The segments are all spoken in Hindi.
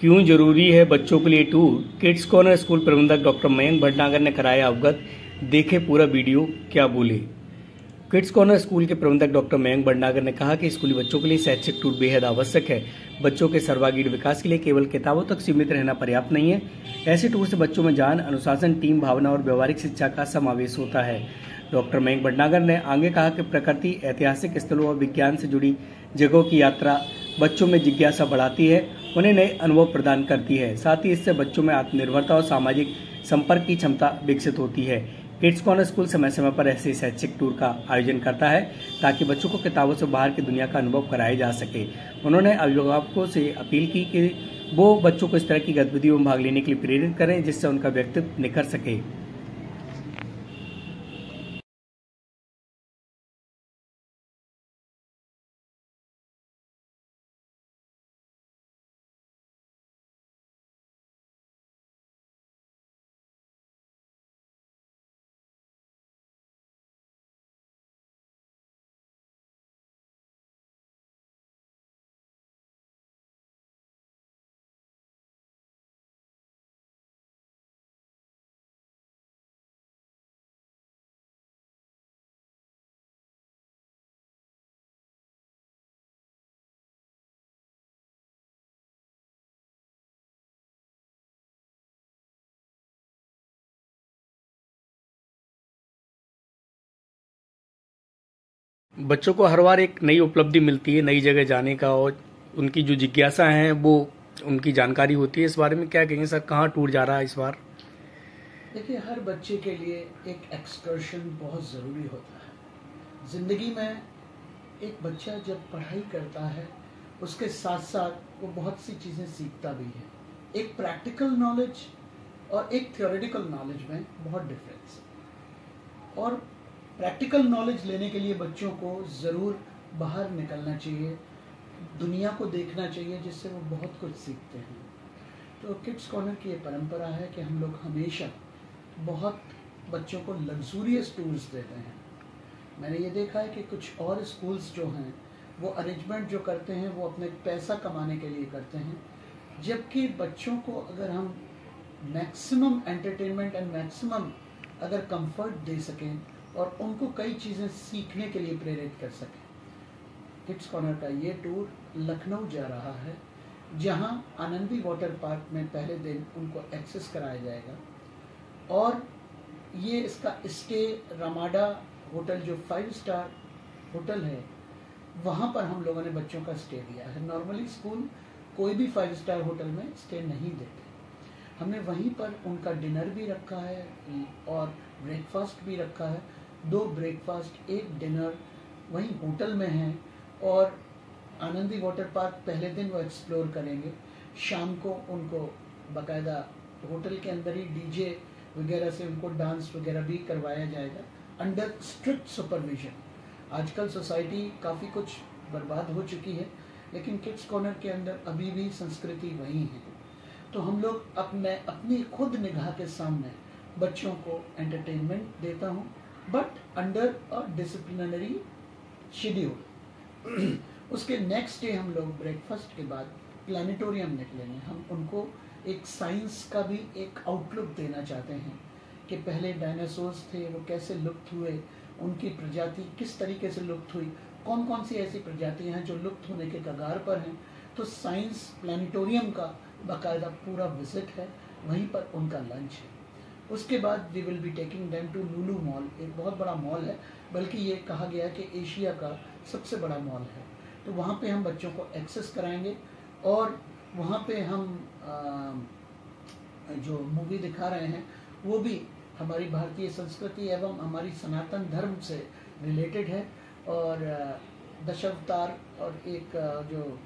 क्यों जरूरी है बच्चों के लिए टूर? किड्स कॉर्नर स्कूल प्रबंधक डॉक्टर मयंक भटनागर ने कराया अवगत। देखें पूरा वीडियो, क्या बोले। किड्स कॉर्नर स्कूल के प्रबंधक डॉक्टर मयंक भटनागर ने कहा कि स्कूली बच्चों के लिए शैक्षिक टूर बेहद आवश्यक है। बच्चों के सर्वांगीण विकास के लिए केवल किताबों तक सीमित रहना पर्याप्त नहीं है। ऐसे टूर से बच्चों में ज्ञान, अनुशासन, टीम भावना और व्यवहारिक शिक्षा का समावेश होता है। डॉक्टर मयंक भटनागर ने आगे कहा कि प्रकृति, ऐतिहासिक स्थलों और विज्ञान से जुड़ी जगहों की यात्रा बच्चों में जिज्ञासा बढ़ाती है, उन्हें नए अनुभव प्रदान करती है। साथ ही इससे बच्चों में आत्मनिर्भरता और सामाजिक संपर्क की क्षमता विकसित होती है। किड्स कॉर्नर स्कूल समय समय पर ऐसे शैक्षिक टूर का आयोजन करता है ताकि बच्चों को किताबों से बाहर की दुनिया का अनुभव कराया जा सके। उन्होंने अभिभावकों से अपील की कि वो बच्चों को इस तरह की गतिविधियों में भाग लेने के लिए प्रेरित करें जिससे उनका व्यक्तित्व निखर सके। बच्चों को हर बार एक नई उपलब्धि मिलती है, नई जगह जाने का, और उनकी जो जिज्ञासा है वो उनकी जानकारी होती है। इस बारे में क्या कहेंगे सर, कहाँ टूर जा रहा है इस बार? देखिए, हर बच्चे के लिए एक एक्सकर्शन बहुत ज़रूरी होता है। ज़िंदगी में एक बच्चा जब पढ़ाई करता है उसके साथ साथ वो बहुत सी चीज़ें सीखता भी है। एक प्रैक्टिकल नॉलेज और एक थियोरेटिकल नॉलेज में बहुत डिफरेंस है। और प्रैक्टिकल नॉलेज लेने के लिए बच्चों को ज़रूर बाहर निकलना चाहिए, दुनिया को देखना चाहिए, जिससे वो बहुत कुछ सीखते हैं। तो किड्स कॉर्नर की ये परंपरा है कि हम लोग हमेशा बहुत बच्चों को लग्जूरियस टूर्स देते हैं। मैंने ये देखा है कि कुछ और स्कूल्स जो हैं वो अरेंजमेंट जो करते हैं वो अपने पैसा कमाने के लिए करते हैं, जबकि बच्चों को अगर हम मैक्सिमम एंटरटेनमेंट एंड मैक्सिमम अगर कंफर्ट दे सकें और उनको कई चीज़ें सीखने के लिए प्रेरित कर सकें। किड्स कॉर्नर का ये टूर लखनऊ जा रहा है, जहां आनंदी वाटर पार्क में पहले दिन उनको एक्सेस कराया जाएगा और ये इसका स्टे रमाडा होटल जो 5 स्टार होटल है वहाँ पर हम लोगों ने बच्चों का स्टे दिया है। नॉर्मली स्कूल कोई भी 5 स्टार होटल में स्टे नहीं देते। हमने वहीं पर उनका डिनर भी रखा है और ब्रेकफास्ट भी रखा है। 2 ब्रेकफास्ट 1 डिनर वहीं होटल में है और आनंदी वाटर पार्क पहले दिन वो एक्सप्लोर करेंगे। शाम को उनको बाकायदा होटल के अंदर ही डीजे वगैरह से उनको डांस वगैरह भी करवाया जाएगा अंडर स्ट्रिक्ट सुपरविजन। आजकल सोसाइटी काफ़ी कुछ बर्बाद हो चुकी है, लेकिन किड्स कॉर्नर के अंदर अभी भी संस्कृति वही है। तो हम लोग अपनी खुद निगाह के सामने बच्चों को एंटरटेनमेंट देता हूँ, but under a disciplinary schedule. उसके नेक्स्ट डे हम लोग ब्रेकफास्ट के बाद प्लानिटोरियम निकलेंगे। हम उनको एक साइंस का भी एक आउटलुक देना चाहते हैं कि पहले डायनासोर्स थे वो कैसे लुप्त हुए, उनकी प्रजाति किस तरीके से लुप्त हुई, कौन कौन सी ऐसी प्रजातियां हैं जो लुप्त होने के कगार पर हैं। तो साइंस प्लानिटोरियम का बाकायदा पूरा विजिट है, वहीं पर उनका लंच है। उसके बाद we will be taking them to Lulu mall. एक बहुत बड़ा मॉल है, बल्कि ये कहा गया कि एशिया का सबसे बड़ा मॉल है। तो वहाँ पे हम बच्चों को एक्सेस कराएंगे और वहाँ पे हम जो मूवी दिखा रहे हैं वो भी हमारी भारतीय संस्कृति एवं हमारी सनातन धर्म से रिलेटेड है। और दशावतार और एक जो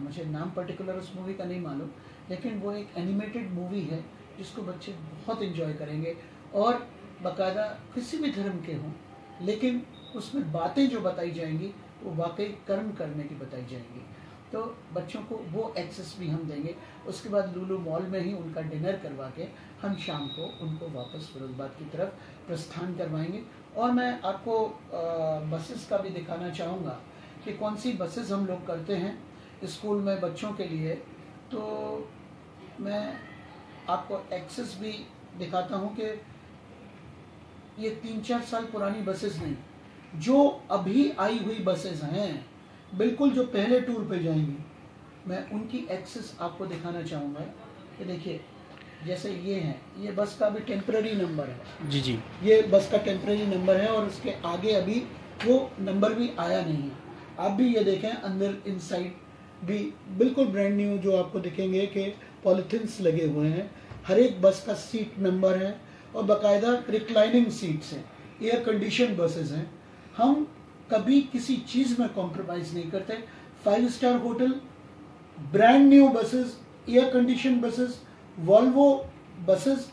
मुझे नाम पर्टिकुलर उस मूवी का नहीं मालूम, लेकिन वो एक एनिमेटेड मूवी है जिसको बच्चे बहुत एंजॉय करेंगे। और बाकायदा किसी भी धर्म के हों, लेकिन उसमें बातें जो बताई जाएंगी वो वाकई कर्म करने की बताई जाएंगी। तो बच्चों को वो एक्सेस भी हम देंगे। उसके बाद लुलु मॉल में ही उनका डिनर करवा के हम शाम को उनको वापस फिरोजबाद की तरफ प्रस्थान करवाएंगे। और मैं आपको बसेस का भी दिखाना चाहूँगा कि कौन सी बसेस हम लोग करते हैं स्कूल में बच्चों के लिए। तो मैं आपको एक्सेस भी दिखाता हूँ कि ये 3-4 साल पुरानी बसेस नहीं, जो अभी आई हुई बसेस हैं, बिल्कुल जो पहले टूर पे जाएंगी, मैं उनकी एक्सेस आपको दिखाना चाहूँगा कि देखिए जैसे ये है, ये बस का अभी टेम्पररी नंबर है। जी जी, ये बस का टेम्पररी नंबर है और उसके आगे अभी वो नंबर भी आया नहीं है। आप भी ये देखें, अंदर इनसाइड भी बिल्कुल ब्रांड न्यू जो आपको दिखेंगे कि पॉलिथिन्स लगे हुए हैं। हर एक बस का सीट नंबर है और बाकायदा रिक्लाइनिंग सीट्स हैं, एयर कंडीशन बसेस हैं। हम कभी किसी चीज़ में कॉम्प्रोमाइज़ नहीं करते। 5 star hotel, brand new buses, air condition buses, Volvo buses,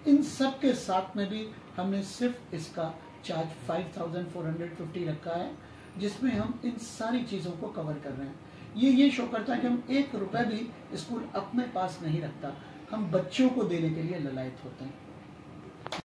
इन सब के साथ में भी हमने सिर्फ इसका चार्ज 5450 रखा है, जिसमें हम इन सारी चीज़ों को कवर कर रहे हैं। ये शो करता है कि हम 1 रुपए भी स्कूल अपने पास नहीं रखता, हम बच्चों को देने के लिए ललायत होते हैं।